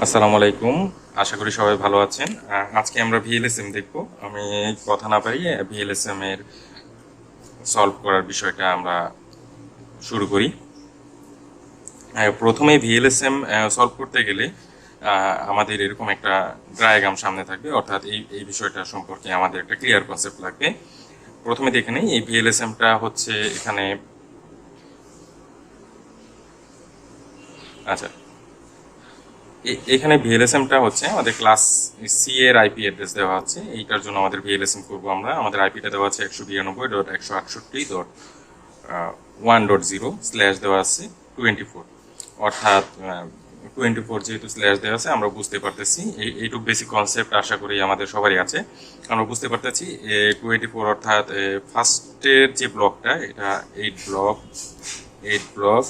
আসসালামু আলাইকুম। আশা করি সবাই ভালো আছেন। আজকে আমরা ভিএলএসএম দেখব। আমি কথা না বাড়িয়ে ভিএলএসএম এর সলভ করার বিষয়টা আমরা শুরু করি। প্রথমে ভিএলএসএম সলভ করতে গেলে আমাদের এরকম একটা ডায়াগ্রাম সামনে থাকবে, অর্থাৎ এই বিষয়টা সম্পর্কে আমাদের একটা ক্লিয়ার কনসেপ্ট লাগবে। প্রথমে দেখে নেই এই ভিএলএসএমটা হচ্ছে এখানে। আচ্ছা, এখানে ভিএলএসএমটা হচ্ছে আমাদের ক্লাস সি এর আইপি অ্যাড্রেস দেওয়া আছে। এইটার জন্য আমাদের ভিএলএসএম করবো আমরা। আমাদের আইপিটা দেওয়া আছে 192.168.1.0 দেওয়া আছে 24, অর্থাৎ 24 যেহেতু স্ল্যাশ দেওয়া আছে আমরা বুঝতে পারতেছি এইটুকু বেসিক কনসেপ্ট আশা করি আমাদের সবারই আছে। আমরা বুঝতে পারতেছি 24 অর্থাৎ ফার্স্টের যে ব্লকটা এটা 8 ব্লক 8 ব্লক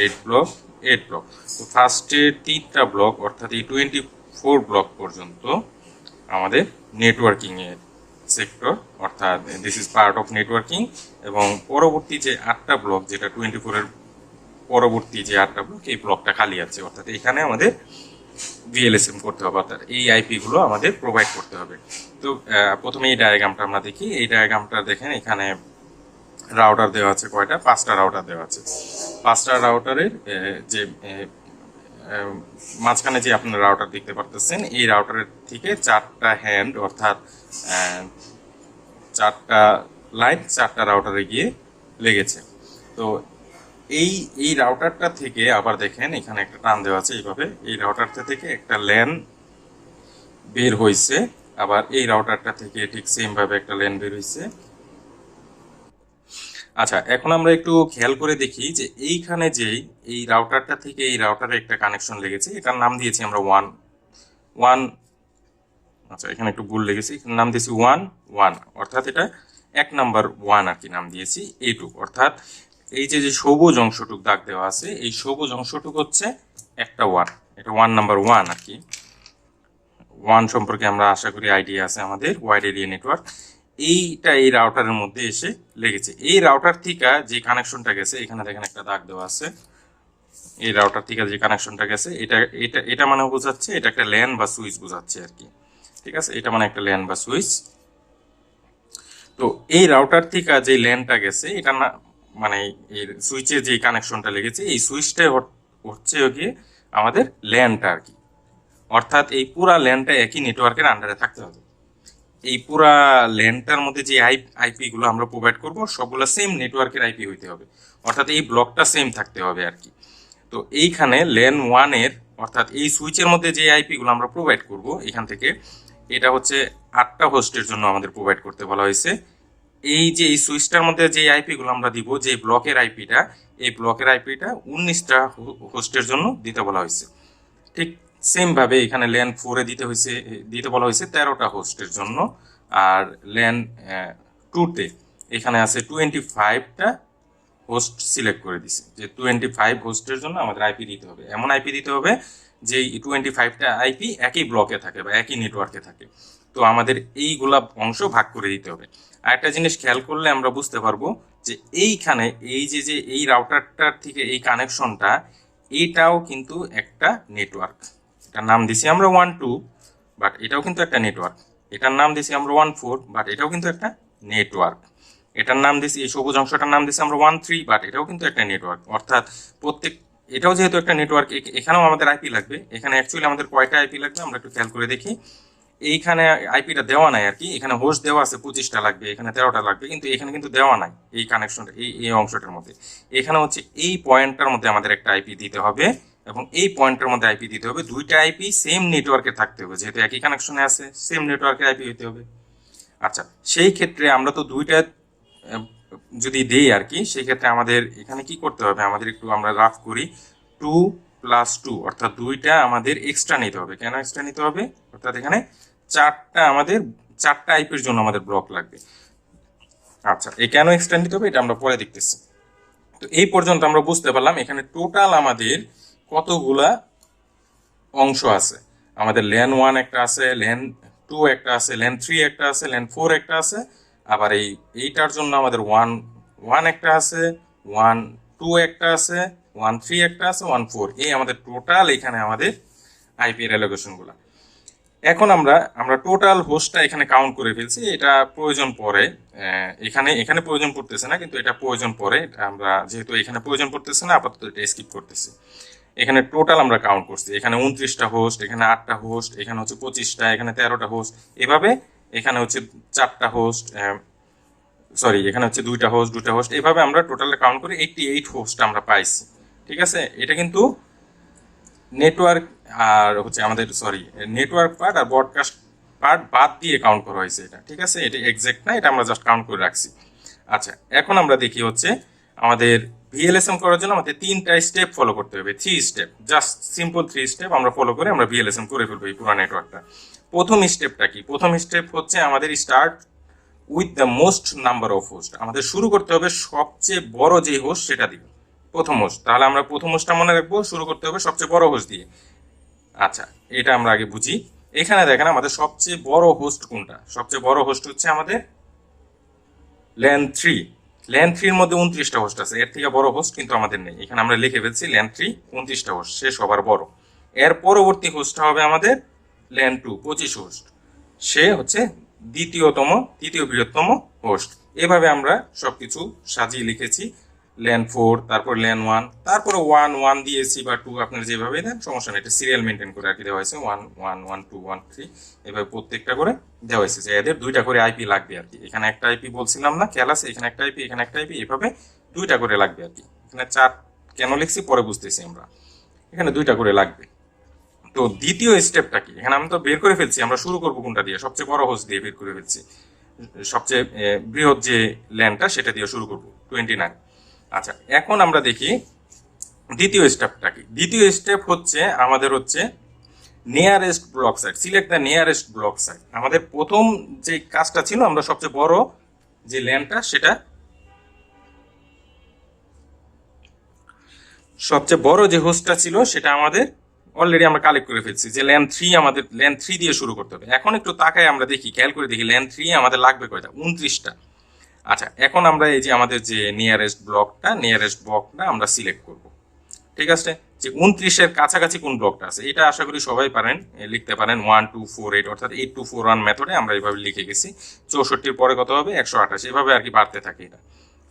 8 ব্লক 8 ব্লক। তো ফার্স্টের 3টা ব্লক অর্থাৎ এই 24 ব্লক পর্যন্ত আমাদের নেটওয়ার্কিং এর সেক্টর, অর্থাৎ this is part of networking. এবং পরবর্তী যে 8টা ব্লক, যেটা 24 এর পরবর্তী যে 8টা ব্লক, এই ব্লকটা খালি আছে, অর্থাৎ এখানে আমাদের ভিএলএসএম করতে হবে, অর্থাৎ এই আইপি গুলো আমাদের প্রোভাইড করতে হবে। তো প্রথমে এই ডায়াগ্রামটা আমরা দেখি। এই ডায়াগ্রামটা দেখেন, এখানে রাউটার দেওয়া আছে কয়টা? 5টা রাউটার দেওয়া আছে। 5টা রাউটারের যে মাঝখানে যে আপনার রাউটার দেখতে পারতেছেন, এই রাউটারের থেকে 4টা হ্যান্ড, অর্থাৎ 4টা লাইন 4টা রাউটারে গিয়ে লেগেছে। তো এই এই রাউটারটা থেকে আবার দেখেন এখানে একটা টান দেওয়া আছে এইভাবে। এই রাউটারটা থেকে একটা ল্যান বের হয়েছে, আবার এই রাউটারটা থেকে ঠিক সেম ভাবে একটা ল্যান বের হয়েছে। আচ্ছা, এখন আমরা একটু খেয়াল করে দেখি যে এইখানে যে এই রাউটারটা থেকে এই রাউটারে একটা কানেকশন লেগেছে, এটার নাম দিয়েছি আমরা ওয়ান ওয়ান। আচ্ছা, এখানে একটু ভুল লেগেছে, এখানে নাম দিয়েছি 1 1, অর্থাৎ এটা 1 নাম্বার 1 আর কি নাম দিয়েছি। এইটুক অর্থাৎ এই যে যে সবুজ অংশটুক দাগ দেওয়া আছে, এই সবুজ অংশটুক হচ্ছে একটা 1, এটা 1 নাম্বার 1 আর কি। 1 সম্পর্কে আমরা আশা করি আইডিয়া আছে আমাদের, ওয়াইড এরিয়া নেটওয়ার্ক। এইটা এই রাউটারের মধ্যে এসে লেগেছে। এই রাউটার থেকে যে কানেকশনটা গেছে, এখানে দেখেন একটা দাগ দেওয়া আছে। এই রাউটার থেকে যে কানেকশনটা গেছে, এটা এটা এটা মানে বোঝাচ্ছে এটা একটা ল্যান বা সুইচ বোঝাচ্ছে আর কি। ঠিক আছে, এটা মানে একটা ল্যান বা সুইচ। তো এই রাউটার থেকে যে ল্যানটা গেছে, এটা না মানে এই সুইচে যে কানেকশনটা লেগেছে, এই সুইচটাই হচ্ছে গিয়ে আমাদের ল্যানটা আর কি। অর্থাৎ এই পুরা ল্যানটা একই নেটওয়ার্কের আন্ডারে থাকতে হবে। এই পুরা ল্যানটার মধ্যে যে আইপি গুলো আমরা প্রোভাইড করব, সবগুলো সেম নেটওয়ার্কের আইপি হইতে হবে, অর্থাৎ এই ব্লকটা সেম থাকতে হবে আর কি। তো এইখানে ল্যান 1 এর, অর্থাৎ এই সুইচের মধ্যে যে আইপি গুলো আমরা প্রোভাইড করব এখান থেকে, এটা হচ্ছে 8টা হোস্টের জন্য আমাদের প্রোভাইড করতে বলা হয়েছে। এই যে এই সুইচটার মধ্যে যে আইপি গুলো আমরা দিব, যে ব্লকের আইপিটা, এই ব্লকের আইপিটা 19টা হোস্টের জন্য দিতে বলা হয়েছে। ঠিক সেম ভাবে এখানে ল্যান 4-এ দিতে বলা হয়েছে 13টা হোস্টের জন্য। আর ল্যান 2-তে এখানে আছে 25টা হোস্ট সিলেক্ট করে দিছে, যে 25 হোস্টের জন্য আমাদের আইপি দিতে হবে। এমন আইপি দিতে হবে যে 25টা আইপি একই ব্লকে থাকে বা একই নেটওয়ার্কে থাকে। তো আমাদের এইগুলা অংশ ভাগ করে দিতে হবে। আর একটা জিনিস খেয়াল করলে আমরা বুঝতে পারবো যে এইখানে এই যে যে এই রাউটারটার থেকে এই কানেকশনটা, এটাও কিন্তু একটা নেটওয়ার্ক। এটার নাম দিছি আমরা 1 2, বাট এটাও কিন্তু একটা নেটওয়ার্ক। এটার নাম দিছি আমরা 1 4, বাট এটাও কিন্তু একটা নেটওয়ার্ক। এটার নাম দিছি, এই সবুজ অংশটার নাম দিছি আমরা 1 3, বাট এটাও কিন্তু একটা নেটওয়ার্ক। অর্থাৎ প্রত্যেক, এটাও যেহেতু একটা নেটওয়ার্ক, এখানেও আমাদের আইপি লাগবে। এখানে অ্যাকচুয়ালি আমাদের কয়টা আইপি লাগবে আমরা একটু খেয়াল করে দেখি। এইখানে আইপিটা দেওয়া নাই আর কি, এখানে হোস্ট দেওয়া আছে 25টা লাগবে, এখানে 13টা লাগবে, কিন্তু এখানে কিন্তু দেওয়া নাই এই কানেকশনটা, এই অংশটার মধ্যে। এখানে হচ্ছে এই পয়েন্টটার মধ্যে আমাদের একটা আইপি দিতে হবে, এবং এই পয়েন্টের মধ্যে আইপি দিতে হবে। দুইটা আইপি সেম নেটওয়ার্কে থাকতে হবে, যেহেতু একই কানেকশনে আছে, সেম নেটওয়ার্কের আইপি হইতে হবে। আচ্ছা, সেই ক্ষেত্রে আমরা তো দুইটা যদি দেই আর কি, সেই ক্ষেত্রে আমাদের এখানে কি করতে হবে, আমাদের একটু আমরা রাফ করি। 2 + 2, অর্থাৎ দুইটা আমাদের এক্সট্রা নিতে হবে। কেন এক্সট্রা নিতে হবে? অর্থাৎ এখানে 4টা আইপির জন্য আমাদের ব্লক লাগবে। আচ্ছা, এই কেন এক্সট্রা নিতে হবে এটা আমরা পরে দেখতেছি। তো এই পর্যন্ত আমরা বুঝতে পারলাম এখানে টোটাল আমাদের কতগুলা অংশ আছে। আমাদের ল্যান 1 একটা আছে, ল্যান 2 একটা আছে, ল্যান 3 একটা আছে, ল্যান 4 একটা আছে। আবার এইটার জন্য আমাদের 1 1 একটা আছে, 1 2 একটা আছে, 1 3 একটা আছে, 1 4, এই আমাদের টোটাল এখানে আমাদের আইপি এর অ্যালোকেশনগুলো। এখন আমরা টোটাল হোস্টটা এখানে কাউন্ট করে ফেলছি। এটা প্রয়োজন পড়ে, এখানে এখানে প্রয়োজন পড়তেছে না, কিন্তু এটা প্রয়োজন পড়ে। আমরা যেহেতু এখানে প্রয়োজন পড়তেছে না, আপাতত এটা স্কিপ করতেছি। এখানে টোটাল আমরা কাউন্ট করছি, এখানে 29টা হোস্ট, এখানে 8টা হোস্ট, এখানে হচ্ছে 25টা, এখানে 13টা হোস্ট, এভাবে এখানে হচ্ছে 4টা হোস্ট, সরি এখানে হচ্ছে 2টা হোস্ট, 2টা হোস্ট, এভাবে আমরা টোটাল কাউন্ট করে 88 হোস্ট আমরা পাইছি। ঠিক আছে, এটা কিন্তু নেটওয়ার্ক আর হচ্ছে আমাদের সরি নেটওয়ার্ক পার্ট আর ব্রডকাস্ট পার্ট বাদ দিয়ে কাউন্ট করা হয়েছে এটা। ঠিক আছে, এটা এক্সাক্ট না, এটা আমরা জাস্ট কাউন্ট করে রাখছি। আচ্ছা, এখন আমরা দেখি হচ্ছে আমাদের ভিএলএসএম করার জন্য আমাদের 3টা স্টেপ ফলো করতে হবে, 3 স্টেপ, জাস্ট সিম্পল 3 স্টেপ আমরা ফলো করে আমরা ভিএলএসএম করে ফেলবো এই পুরো নেটওয়ার্কটা। প্রথম স্টেপটা কি? প্রথম স্টেপ হচ্ছে আমাদের start with the most number of host. আমাদের শুরু করতে হবে সবচেয়ে বড় যে হোস্ট সেটা দিয়ে, প্রথম হোস্ট। তাহলে আমরা প্রথম হোস্টটা মনে রাখবো, শুরু করতে হবে সবচেয়ে বড় হোস্ট দিয়ে। আচ্ছা, এটা আমরা আগে বুঝি। এখানে দেখেন আমাদের সবচেয়ে বড় হোস্ট কোনটা? সবচেয়ে বড় হোস্ট হচ্ছে আমাদের ল্যান 3। ল্যান 3 এর মধ্যে 29টা হোস্ট আছে, এর থেকে বড় হোস্ট কিন্তু আমাদের নেই। এখানে আমরা লিখে ফেলছি ল্যান 3 29টা হোস্ট, সে সবার বড়। এর পরবর্তী হোস্টটা হবে আমাদের ল্যান 2 25 হোস্ট, সে হচ্ছে দ্বিতীয় বৃহত্তম হোস্ট। এভাবে আমরা সবকিছু সাজিয়ে লিখেছি। ল্যান 4, তারপর ল্যান 1, তারপরে 1 1 দিয়েছি বা 2, আপনারা যেভাবে দেন সমস্যা নেই, এটা সিরিয়াল মেনটেন করে আর কি দেওয়া হয়েছে। 1 1 1 2 1 3 এভাবে প্রত্যেকটা করে দেওয়া হয়েছে, যে এদের 2টা করে আইপি লাগবে আর কি। এখানে একটা আইপি বলছিলাম না, খেয়াল আছে? এখানে একটা আইপি, এখানে একটা আইপি, এভাবে 2টা করে লাগবে আর কি। এখানে 4 কেন লিখছি পরে বুঝতেছি আমরা, এখানে 2টা করে লাগবে। তো দ্বিতীয় স্টেপটা কি? এখানে আমরা তো বের করে ফেলছি, আমরা শুরু করবো কোনটা দিয়ে? সবচেয়ে বড় হোস্ট দিয়ে বের করে ফেলছি, সবচেয়ে বৃহৎ যে ল্যান্ডটা সেটা দিয়ে শুরু করবো 29। আচ্ছা, এখন আমরা দেখি দ্বিতীয় স্টেপটা কি। দ্বিতীয় স্টেপ হচ্ছে আমাদের হচ্ছে nearest block site, select the nearest block site. আমাদের প্রথম যে কাজটা ছিল, আমরা সবচেয়ে বড় যে ল্যান্ডটা সেটা, সবচেয়ে বড় যে হোস্টটা ছিল সেটা আমাদের অলরেডি আমরা কালেক্ট করে ফেলছি, যে ল্যান 3 আমাদের ল্যান 3 দিয়ে শুরু করতে হবে। এখন একটু তাকায় আমরা দেখি, খেয়াল করে দেখি ল্যান 3 আমাদের লাগবে কয়টা? 29টা। আচ্ছা, এখন আমরা এই যে আমাদের যে নিয়ারেস্ট ব্লকটা আমরা সিলেক্ট করব। ঠিক আছে, যে 29-এর কাছাকাছি কোন ব্লকটা আছে এটা আশা করি সবাই পারেন, লিখতে পারেন 1 2 4 8, অর্থাৎ 8 2 4 1 মেথডে আমরা এইভাবে লিখে গেছি। 64-র পরে কত হবে? 128, এভাবে আর কি বাড়তে থাকে এটা।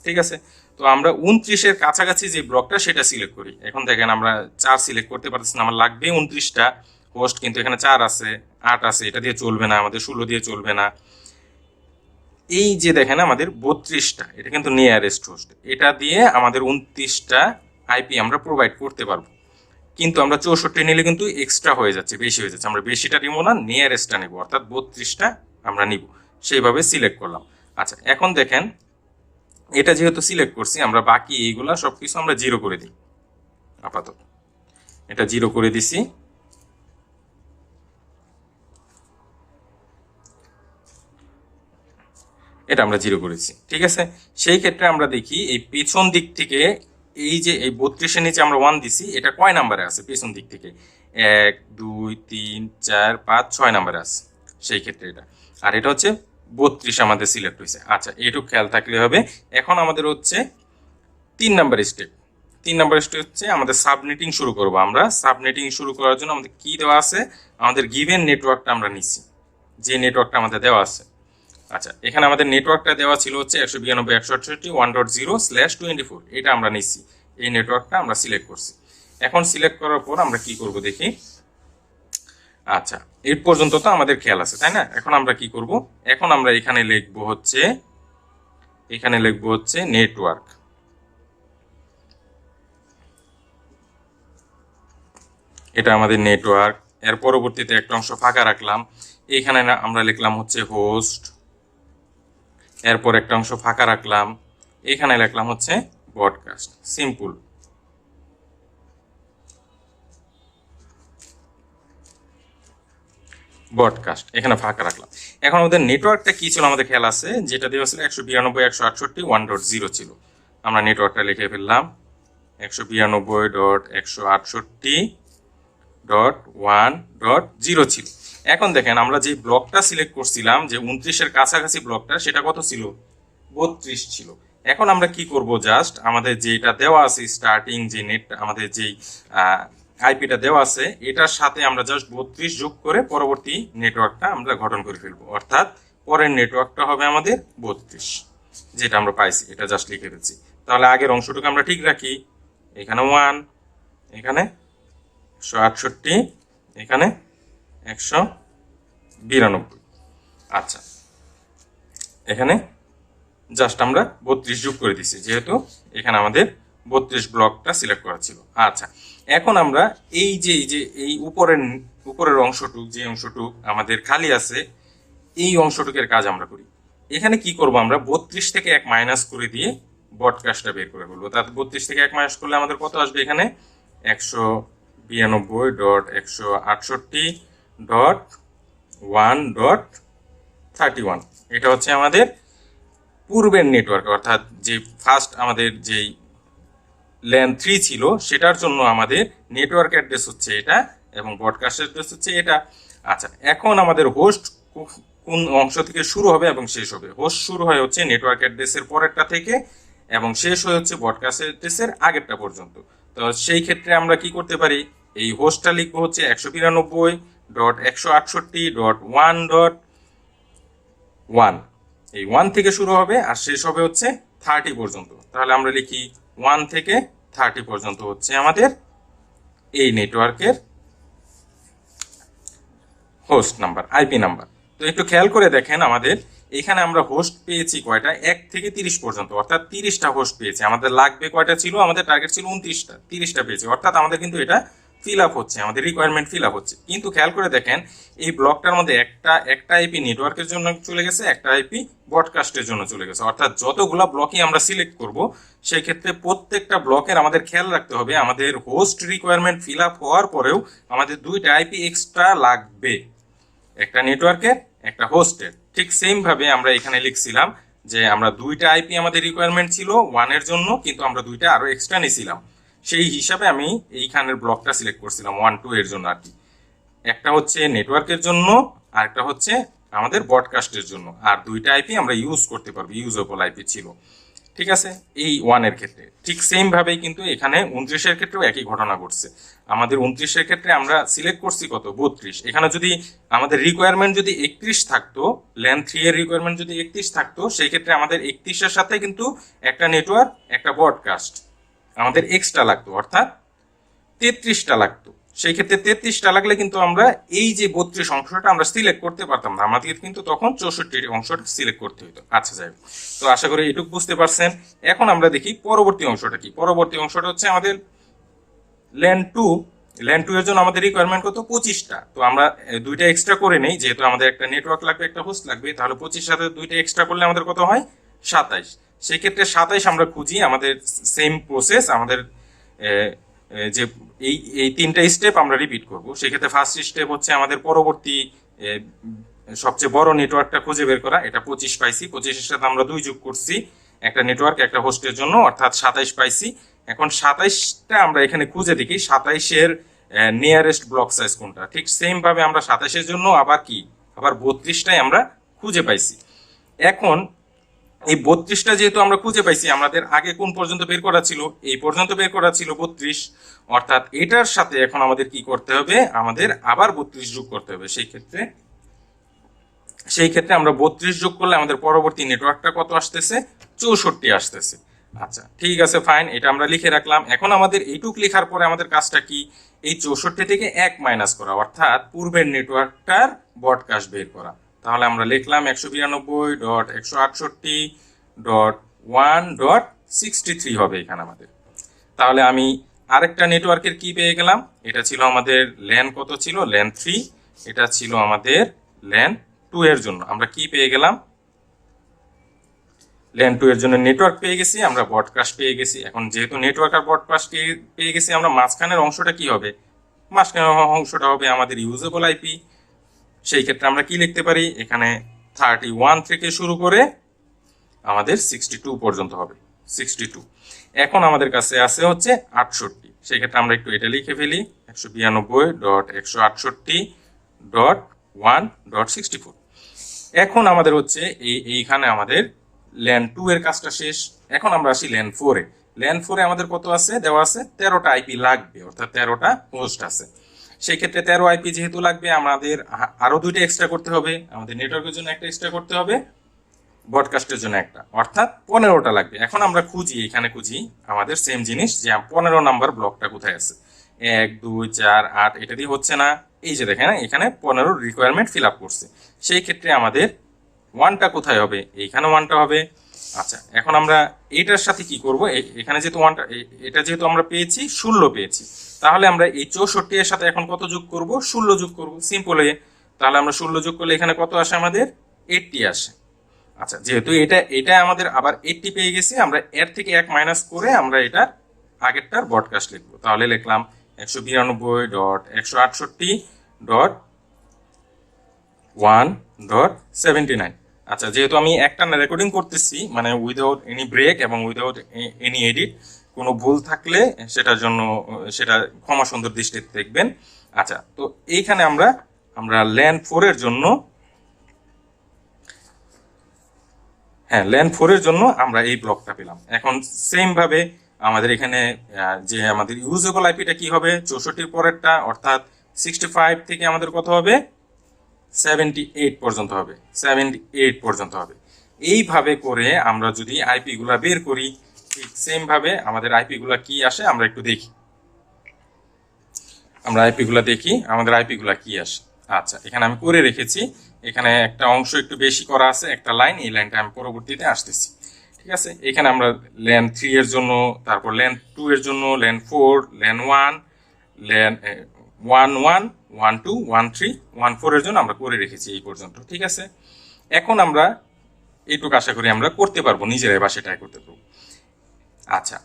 ঠিক আছে, তো আমরা 29-এর কাছাকাছি যে ব্লকটা সেটা সিলেক্ট করি। এখন দেখেন আমরা 4 সিলেক্ট করতে পারতেছি না, আমার লাগবে 29টা হোস্ট, কিন্তু এখানে 4 আছে, 8 আছে, এটা দিয়ে চলবে না, আমাদের 16 দিয়ে চলবে না। এই যে দেখেন আমাদের 32টা, এটা কিন্তু নিয়ারেস্ট হোস্ট, এটা দিয়ে আমাদের 29টা আইপি আমরা প্রোভাইড করতে পারবো। কিন্তু আমরা 64 নিলে কিন্তু এক্সট্রা হয়ে যাচ্ছে, বেশি হয়ে যাচ্ছে। আমরা বেশিটা নিব না, নিয়ারেস্টটা নিব, অর্থাৎ 32টা আমরা নিব। সেইভাবে সিলেক্ট করলাম। আচ্ছা, এখন দেখেন এটা যেহেতু সিলেক্ট করছি, আমরা বাকি এইগুলা সবকিছু আমরা 0 করে দিই। আপাতত এটা 0 করে দিছি। এটা আমরা 0 করেছি। ঠিক আছে, সেই ক্ষেত্রে আমরা দেখি এই পেছন দিক থেকে, এই যে এই 32-এর নিচে আমরা 1 দিছি, এটা কয় নাম্বারে আছে পেছন দিক থেকে? 1 2 3 4 5 6 নাম্বারে আছে সেই ক্ষেত্রে এটা। আর এটা হচ্ছে 32 আমাদের সিলেক্ট হয়েছে। আচ্ছা, এটুকু খেয়াল থাকলে হবে। এখন আমাদের হচ্ছে 3 নাম্বার স্টেপ। 3 নাম্বার স্টেপ হচ্ছে আমাদের সাবনেটিং শুরু করব। আমরা সাবনেটিং শুরু করার জন্য আমাদের কি দেওয়া আছে? আমাদের গিভেন নেটওয়ার্কটা আমরা নিচ্ছি, যে নেটওয়ার্কটা আমাদের দেওয়া আছে। আচ্ছা, এখানে আমাদের নেটওয়ার্কটা দেওয়া ছিল হচ্ছে 192.168.1.0/24, এটা আমরা নিচ্ছি, এই নেটওয়ার্কটা আমরা সিলেক্ট করছি। এখন সিলেক্ট করার পর আমরা কি করব দেখি। আচ্ছা, এর পর্যন্ত তো আমাদের খেয়াল আছে, তাই না? এখন আমরা কি করব? এখন আমরা এখানে লিখবো হচ্ছে নেটওয়ার্ক। এটা আমাদের নেটওয়ার্ক। এর পরবর্তীতে একটা অংশ ফাঁকা রাখলাম, এখানে আমরা লিখলাম হচ্ছে হোস্ট। এরপর একটা অংশ ফাঁকা রাখলাম, এখানে লিখলাম হচ্ছে ব্রডকাস্ট। সিম্পল। ব্রডকাস্ট এখানে ফাঁকা রাখলাম। এখন আমাদের নেটওয়ার্কটা কি ছিল আমাদের খেয়াল আছে, যেটা দেওয়া ছিল 192.168.1.0 ছিল। আমরা নেটওয়ার্কটা লিখে ফেললাম 192.168.1.0 ছিল। এখন দেখেন আমরা যে ব্লকটা সিলেক্ট করছিলাম, যে 29-এর কাছাকাছি ব্লকটা, সেটা কত ছিল? 32 ছিল। এখন আমরা কি করব? জাস্ট আমাদের যেটা দেওয়া আছে স্টার্টিং যে নেট, আমাদের যেই আইপিটা দেওয়া আছে, এটার সাথে আমরা জাস্ট 32 যোগ করে পরবর্তী নেটওয়ার্কটা আমরা গঠন করে ফেলবো, অর্থাৎ পরের নেটওয়ার্কটা হবে আমাদের 32, যেটা আমরা পাইছি এটা জাস্ট লিখে ফেলছি। তাহলে আগের অংশটুকু আমরা ঠিক রাখি, এখানে 1, এখানে 168, এখানে 192। আচ্ছা, এখানে জাস্ট আমরা 32 যোগ করে দিচ্ছি, যেহেতু এখানে আমাদের 32 ব্লকটা সিলেক্ট করা ছিল। আচ্ছা, এখন আমরা এই উপরের অংশটুক, যে অংশটুক আমাদের খালি আছে, এই অংশটুকের কাজ আমরা করি। এখানে কি করব, আমরা 32 থেকে 1 মাইনাস করে দিয়ে ব্রডকাস্টটা বের করে ফেলবো। তাতে 32 থেকে 1 মাইনাস করলে আমাদের কত আসবে, এখানে 192.168.1.31। এটা হচ্ছে আমাদের পূর্বের নেটওয়ার্ক, অর্থাৎ যে ফার্স্ট আমাদের যেই ল্যান 3 ছিল সেটার জন্য আমাদের নেটওয়ার্ক অ্যাড্রেস হচ্ছে এটা এবং ব্রডকাস্ট অ্যাড্রেস হচ্ছে এটা। আচ্ছা, এখন আমাদের হোস্ট কোন অংশ থেকে শুরু হবে এবং শেষ হবে? হোস্ট শুরু হয় হচ্ছে নেটওয়ার্ক অ্যাড্রেসের পরেরটা থেকে এবং শেষ হয়ে হচ্ছে ব্রডকাস্ট অ্যাড্রেসের আগেরটা পর্যন্ত। তো সেই ক্ষেত্রে আমরা কি করতে পারি, এই হোস্টটা লিখবো হচ্ছে 192.168.1.1, এই 1 থেকে শুরু হবে আর শেষ হবে হচ্ছে 30 পর্যন্ত। তাহলে আমরা লিখি 1 থেকে 30 পর্যন্ত হচ্ছে আমাদের এই নেটওয়ার্কের হোস্ট নাম্বার, আইপি নাম্বার। তো একটু খেয়াল করে দেখেন, আমাদের এখানে আমরা হোস্ট পেয়েছি কয়টা, 1 থেকে 30 পর্যন্ত, অর্থাৎ 30টা হোস্ট পেয়েছি। আমাদের লাগবে কয়টা ছিল, আমাদের টার্গেট ছিল 29টা, 30টা পেয়েছি, অর্থাৎ আমাদের কিন্তু এটা ফিল আপ হচ্ছে, আমাদের রিকোয়ারমেন্ট ফিল আপ হচ্ছে। কিন্তু খেয়াল করে দেখেন, এই ব্লকটার মধ্যে একটা আইপি নেটওয়ার্কের জন্য চলে গেছে, একটা আইপি ব্রডকাস্টের জন্য চলে গেছে। অর্থাৎ যতগুলা ব্লকই আমরা সিলেক্ট করব, সেই ক্ষেত্রে প্রত্যেকটা ব্লকের আমাদের খেয়াল রাখতে হবে, আমাদের হোস্ট রিকোয়ারমেন্ট ফিল আপ হওয়ার পরেও আমাদের 2টা আইপি এক্সট্রা লাগবে, একটা নেটওয়ার্কের একটা হোস্টের। ঠিক সেম ভাবে আমরা এখানে লিখছিলাম যে আমরা 2টা আইপি আমাদের রিকোয়ারমেন্ট ছিল 1 এর জন্য, কিন্তু আমরা 2টা আরো এক্সট্রা নিয়েছিলাম। সেই হিসাবে আমি এইখানের ব্লকটা সিলেক্ট করছিলাম 1, 2 এর জন্য আর কি। একটা হচ্ছে নেটওয়ার্কের জন্য আর একটা হচ্ছে আমাদের ব্রডকাস্টের জন্য, আর 2টা আইপি আমরা ইউজ করতে পারবো, ইউজেবল আইপি ছিল। ঠিক আছে, এই 1 এর ক্ষেত্রে ঠিক সেম ভাবেই কিন্তু এখানে 29 এর ক্ষেত্রেও একই ঘটনা ঘটছে। আমাদের 29 এর ক্ষেত্রে আমরা সিলেক্ট করছি কত, 32। এখানে যদি আমাদের রিকোয়ারমেন্ট যদি 31 থাকতো, ল্যান 3 এর রিকোয়ারমেন্ট যদি 31 থাকতো, সেই ক্ষেত্রে আমাদের 31 এর সাথে কিন্তু একটা নেটওয়ার্ক একটা ব্রডকাস্ট আমাদের এক্সট্রা লাগতো, অর্থাৎ 33টা লাগতো। সেই ক্ষেত্রে 33টা লাগলে কিন্তু আমরা এই যে 32 অংশটা আমরা সিলেক্ট করতে পারতাম না, আমাদের কিন্তু তখন 64 অংশটা সিলেক্ট করতে হতো। আচ্ছা, যাই হোক, তো আশা করি এটুকু বুঝতে পারছেন। এখন আমরা দেখি পরবর্তী অংশটা কি। পরবর্তী অংশটা হচ্ছে আমাদের ল্যান 2। ল্যান 2 এর জন্য আমাদের রিকোয়ারমেন্ট কত, 25টা। তো আমরা 2টা এক্সট্রা করে নেই, যেহেতু আমাদের একটা নেটওয়ার্ক লাগবে একটা হোস্ট লাগবে, তাহলে 25 সাথে 2টা এক্সট্রা করলে আমাদের কত হয়, 27। সেই ক্ষেত্রে 27 আমরা খুঁজি, আমাদের সেম প্রসেস, আমাদের যে এই 3টা স্টেপ আমরা রিপিট করব। সেক্ষেত্রে ফার্স্ট স্টেপ হচ্ছে আমাদের পরবর্তী সবচেয়ে বড় নেটওয়ার্কটা খুঁজে বের করা। এটা 25 পাইছি, 25-এর সাথে আমরা 2 যোগ করছি, একটা নেটওয়ার্ক একটা হোস্টের জন্য, অর্থাৎ 27 পাইছি। এখন 27টা আমরা এখানে খুঁজে দেখি 27-এর নিয়ারেস্ট ব্লক সাইজ কোনটা। ঠিক সেম ভাবে আমরা 27-এর জন্য আবার 32টাই আমরা খুঁজে পাইছি। এখন এই 32টা যেহেতু আমরা খুঁজে পাইছি, আমাদের আগে কোন পর্যন্ত বের করা ছিল, এই পর্যন্ত বের করা ছিল 32, অর্থাৎ এটার সাথে এখন আমাদের কি করতে হবে, আমাদের আবার 32 যোগ করতে হবে। সেই ক্ষেত্রে আমরা 32 যোগ করলে আমাদের পরবর্তী নেটওয়ার্কটা কত আসতেছে, 64 আসতেছে। আচ্ছা, ঠিক আছে, ফাইন, এটা আমরা লিখে রাখলাম। এখন আমাদের এইটুক লেখার পরে আমাদের কাজটা কি, এই 64 থেকে 1 মাইনাস করা, অর্থাৎ পূর্বের নেটওয়ার্কটার ব্রডকাস্ট বের করা। তাহলে আমরা লিখলাম 192.168.1.63 হবে এখানে আমাদের। তাহলে আমি আরেকটা নেটওয়ার্কের কি পেয়ে গেলাম, এটা ছিল আমাদের ল্যান কত ছিল, ল্যান 3, এটা ছিল আমাদের ল্যান 2 এর জন্য। আমরা কি পেয়ে গেলাম, ল্যান 2 এর জন্য নেটওয়ার্ক পেয়ে গেছি, আমরা ব্রডকাস্ট পেয়ে গেছি। এখন যেহেতু নেটওয়ার্ক আর ব্রডকাস্ট পেয়ে গেছি, আমরা মাঝখানের অংশটা কি হবে, মাঝখানের অংশটা হবে আমাদের ইউজেবল আইপি। সেই ক্ষেত্রে আমরা কি লিখতে পারি, এখানে 31 থেকে শুরু করে আমাদের 62 পর্যন্ত হবে, 62। এখন আমাদের কাছে আছে হচ্ছে 68। সেই ক্ষেত্রে আমরা একটু এটা লিখে ফেলি, 192.168.1.64। এখন আমাদের হচ্ছে এইখানে আমাদের ল্যান 2 এর কাজটা শেষ। এখন আমরা আসি ল্যান 4 এ। ল্যান 4-এ আমাদের কত আছে দেওয়া আছে 13টা আইপি লাগবে, অর্থাৎ 13টা হোস্ট আছে। সেই ক্ষেত্রে 13 আইপি যেহেতু লাগবে, আমাদের আরো 2টা এক্সট্রা করতে হবে, আমাদের নেটওয়ার্কের জন্য একটা এক্সট্রা করতে হবে, ব্রডকাস্টের জন্য একটা, অর্থাৎ 15টা লাগবে। এখন আমরা এখানে খুঁজি আমাদের সেম জিনিস যে 15 নাম্বার ব্লকটা কোথায় আছে। 1 2 4 8 এটা দিয়ে হচ্ছে না, এই যে দেখেন এখানে 15 রিকোয়ারমেন্ট ফিল আপ করছে। সেই ক্ষেত্রে আমাদের 1টা কোথায় হবে, এইখানে 1টা হবে। আচ্ছা, এখন আমরা এইটার সাথে কি করব, এখানে যেহেতু 1টা, এটা যেহেতু আমরা পেয়েছি 16 পেয়েছি, তাহলে আমরা এই 64 এর সাথে এখন কত যোগ করব, 16 যোগ করব, সিম্পল হয়ে। তাহলে আমরা 16 যোগ করলে এখানে কত আসে, আমাদের 80 আসে। আচ্ছা, যেহেতু এটা আমাদের আবার 80 পেয়ে গেছি, আমরা এর থেকে 1 মাইনাস করে আমরা এটা আগেরটার ব্রডকাস্ট লিখবো। তাহলে লিখলাম 192.168.1.79। আচ্ছা, যেহেতু আমি একটা রেকর্ডিং করতেছি, মানে উইদাউট এনি ব্রেক এবং উইদাউট এনি এডিট, কোনো ভুল থাকলে সেটার জন্য সেটা ক্ষমা সুন্দর দৃষ্টিতে দেখবেন। আচ্ছা, তো এইখানে আমরা ল্যান 4-এর জন্য, ল্যান 4-এর জন্য আমরা এই ব্লকটা পেলাম। এখন সেম ভাবে আমাদের এখানে যে আমাদের ইউজেবল আইপিটা কি হবে, 64-এর পরেরটা, অর্থাৎ 65 থেকে আমাদের কত হবে, 78 পর্যন্ত হবে, 78 পর্যন্ত হবে। এইভাবে করে আমরা যদি আইপি গুলা বের করি, ঠিক সেম ভাবে আমাদের আইপি গুলা কি আসে আমরা একটু দেখি। আমরা আইপি গুলা দেখি, আমাদের আইপি গুলা কি আসে। আচ্ছা, এখানে আমি করে রেখেছি, এখানে একটা অংশ একটু বেশি করা আছে, একটা লাইন, এই লাইনটা আমি পরবর্তীতে আসতেছি। ঠিক আছে, এখানে আমরা ল্যান 3 এর জন্য, তারপর ল্যান 2 এর জন্য, ল্যান 4, ল্যান 1, ল্যান 1 1, 1 2, 1 3, 1 4 এর জন্য আমরা করে রেখেছি এই পর্যন্ত। ঠিক আছে, এখন আমরা এইটুকু আশা করি আমরা করতে পারবো, নিজেরাই বাসায় ট্রাই করতে পারবো। আচ্ছা,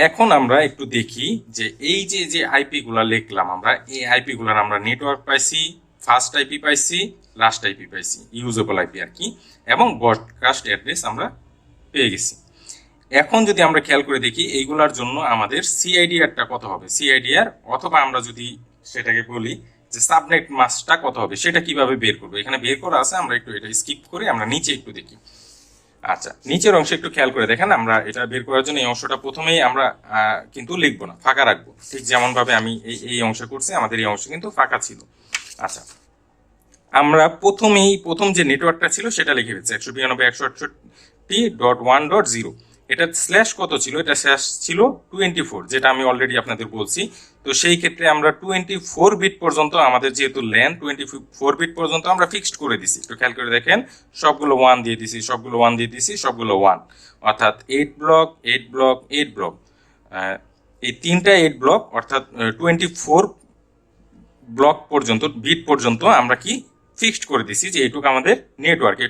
এখন আমরা একটু দেখি যে এই যে আইপি গুলা লিখলাম, আমরা এই আইপি গুলার আমরা নেটওয়ার্ক পাইছি, ফার্স্ট আইপি পাইছি, লাস্ট আইপি পাইছি, ইউজেবল আইপি আর কি, এবং ব্রডকাস্ট অ্যাড্রেস আমরা পেয়ে গেছি। এখন যদি আমরা খেয়াল করে দেখি এইগুলার জন্য আমাদের সিআইডিআরটা কত হবে, সিআইডিআর, অথবা আমরা যদি সেটাকে বলি যে সাবনেট মাস্কটা কত হবে, সেটা কিভাবে বের করবো, এখানে বের করা আছে, আমরা একটু এটা স্কিপ করে আমরা নিচে একটু দেখি। আচ্ছা, নিচের অংশে একটু খেয়াল করে দেখেন, আমরা এটা বের করার জন্য এই অংশটা প্রথমেই আমরা কিন্তু লিখবো না, ফাঁকা রাখবো, ঠিক যেমন ভাবে আমি এই অংশ করছি, আমাদের এই অংশ কিন্তু ফাঁকা ছিল। আচ্ছা, আমরা প্রথম যে নেটওয়ার্কটা ছিল সেটা লিখে ফেলছি, 192.168.1.0। এটা স্ল্যাশ কত ছিল, এটা স্ল্যাশ ছিল 24, যেটা আমি অলরেডি আপনাদের বলছি। তো সেই ক্ষেত্রে আমরা 24 বিট পর্যন্ত, আমাদের যেহেতু ল্যান 24 বিট পর্যন্ত আমরা ফিক্সড করে দিছি। একটু খেয়াল করে দেখেন, সবগুলো 1 দিয়ে দিছি, সবগুলো 1 দিয়ে দিছি, সবগুলো 1, অর্থাৎ 8 ব্লক 8 ব্লক 8 ব্লক, এই তিনটা 8 ব্লক, অর্থাৎ 24 ব্লক পর্যন্ত, বিট পর্যন্ত আমরা কি ফিক্সড করে দিছি যে এইটুকু আমাদের নেটওয়ার্ক,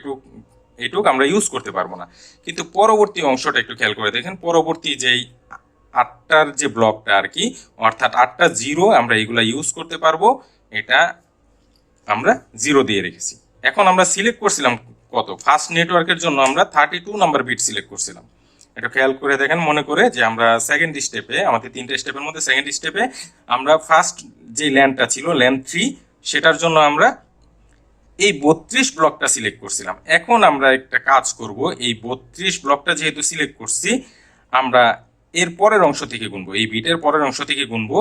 এইটুক আমরা ইউজ করতে পারবো না। কিন্তু পরবর্তী অংশটা একটু খেয়াল করে দেখেন, পরবর্তী যেই 8টার যে ব্লকটা আর কি, অর্থাৎ 8টা জিরো আমরা এগুলা ইউজ করতে পারবো, এটা আমরা 0 দিয়ে রেখেছি। এখন আমরা সিলেক্ট করছিলাম কত, ফার্স্ট নেটওয়ার্কের জন্য আমরা 32 নাম্বার বিট সিলেক্ট করছিলাম। এটা খেয়াল করে দেখেন, মনে করে যে আমরা সেকেন্ড স্টেপে, আমাদের 3টে স্টেপের মধ্যে সেকেন্ড স্টেপে আমরা ফার্স্ট যে ল্যানটা ছিল, ল্যান 3, সেটার জন্য আমরা এই 32 ব্লকটা সিলেক্ট করছিলাম। এখন আমরা একটা কাজ করব, এই 32 ব্লকটা যেহেতু সিলেক্ট করছি, আমরা এর পরের অংশ থেকে গুনবো, এই বিটের পরের অংশ থেকে গুনবো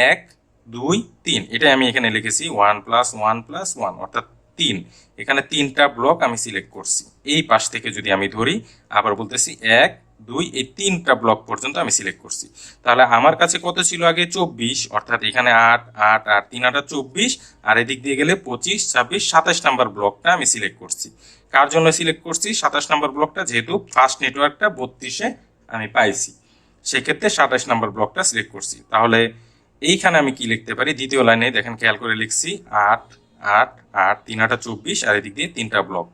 1 2 3, এটাই আমি এখানে লিখেছি 1 + 1 + 1, অর্থাৎ 3। এখানে 3টা ব্লক আমি সিলেক্ট করছি। এই পাশ থেকে যদি আমি ধরি, আবার বলতেছি 1 2, এই 3টা ব্লক পর্যন্ত আমি সিলেক্ট করছি। তাহলে আমার কাছে কত ছিল আগে, 24, অর্থাৎ এখানে 8 8 8 3 8 24, আর এদিক দিয়ে গেলে 25 26 27 নাম্বার ব্লকটা আমি সিলেক্ট করছি। কার জন্য সিলেক্ট করছি 27 নাম্বার ব্লকটা, যেহেতু ফার্স্ট নেটওয়ার্কটা 32-এ আমি পাইছি, সেক্ষেত্রে 27 নাম্বার ব্লকটা সিলেক্ট করছি। তাহলে এইখানে আমি কি লিখতে পারি, দ্বিতীয় লাইনে দেখেন, খেয়াল করে লিখছি 8 8 8 3 8 24, আর এদিক দিয়ে 3টা ব্লক,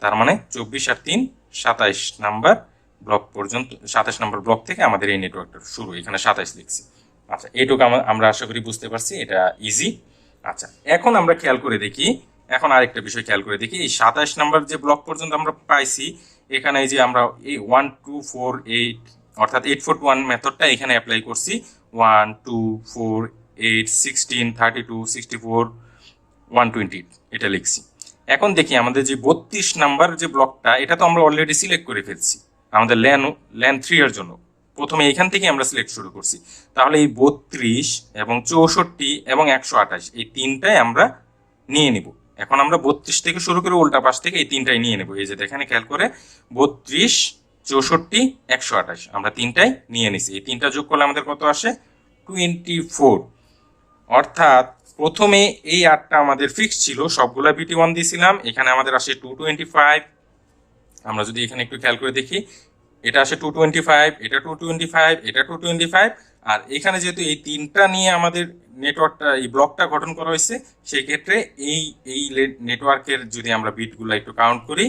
তার মানে 24 আর 3 27 নাম্বার ব্লক পর্যন্ত, 27 নম্বর ব্লক থেকে আমাদের এই নেটওয়ার্কটা শুরু, এখানে 27 লিখছি। আচ্ছা, এইটুকু আমরা আশা করি বুঝতে পারছি, এটা ইজি। আচ্ছা, এখন আমরা খেয়াল করে দেখি, এখন আরেকটা বিষয় খেয়াল করে দেখি, এই 27 নাম্বার যে ব্লক পর্যন্ত আমরা পাইছি, এখানে এই যে আমরা এই 1 2 4 8, অর্থাৎ 841 মেথডটা এখানে অ্যাপ্লাই করছি, 1 2 4 8 16 32 64 120, এটা লিখছি। এখন দেখি আমাদের যে 32 নাম্বার যে ব্লকটা, এটা তো আমরা অলরেডি সিলেক্ট করে ফেলছি আমাদের ল্যান 3 এর জন্য, প্রথমে এখান থেকে আমরা সিলেক্ট শুরু করছি, তাহলে এই 32 এবং 64 এবং 128 এই তিনটাই আমরা নিয়ে নিব। এখন আমরা 32 থেকে শুরু করে উল্টা পাশ থেকে এই তিনটাই নিয়ে নেব। এই যে এখানে খেয়াল করে 32, 64, 128 আমরা তিনটাই নিয়ে নিছি। এই তিনটা যোগ করলে আমাদের কত আসে? 24। অর্থাৎ প্রথমে এই 8টা আমাদের ফিক্স ছিল, সবগুলা BT1 দিয়েছিলাম, এখানে আমাদের আসে 225। আমরা যদি এখানে একটু খেয়াল করে দেখি, এটা আসে 225, এটা 225, এটা 225, আর এখানে যেহেতু এই তিনটা নিয়ে আমাদের নেটওয়ার্কটা এই ব্লকটা গঠন করা হয়েছে, সেই ক্ষেত্রে এই এই নেটওয়ার্কের যদি আমরা বিটগুলো একটু কাউন্ট করি,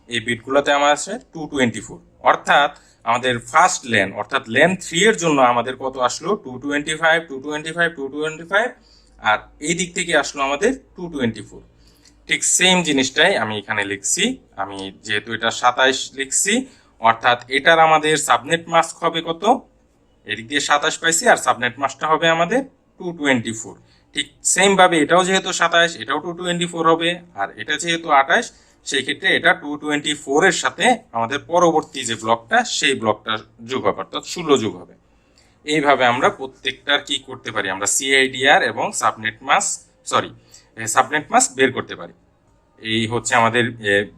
এই বিটগুলোতে আমার আছে 224। অর্থাৎ আমাদের ফার্স্ট লেন অর্থাৎ লেন 3 এর জন্য আমাদের কত আসলো? 225, 225, 225, আর এই দিক থেকে আসলো আমাদের 224। ঠিক সেম জিনিসটাই আমি এখানে লিখছি। আমি যেহেতু এটা 27 লিখছি, অর্থাৎ এটার আমাদের সাবনেট মাস্ক হবে কত? এদিক দিয়ে 27 পাইছি, আর সাবনেট মাস্কটা হবে আমাদের 224। ঠিক সেম ভাবে এটাও যেহেতু 27, এটাও 224 হবে, আর এটা যেহেতু 28, সেই ক্ষেত্রে এটা 224 এর সাথে আমাদের পরবর্তী যে ব্লকটা সেই ব্লকটা যোগ হবে, অর্থাৎ 16 যোগ হবে। এইভাবে আমরা প্রত্যেকটার কি করতে পারি? আমরা CIDR এবং সাবনেট মাস্ক বের করতে পারি। এই হচ্ছে আমাদের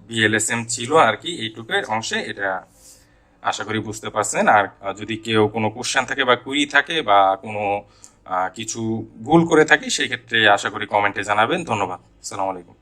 BLSM ছিল আর কি, এইটুকের অংশে। এটা আশা করি বুঝতে পারছেন। আর যদি কেউ কোনো কোশ্চেন থাকে বা কুইরি থাকে বা কোনো কিছু ভুল করে থাকি, সেই ক্ষেত্রে আশা করি কমেন্টে জানাবেন। ধন্যবাদ। আসসালামু আলাইকুম।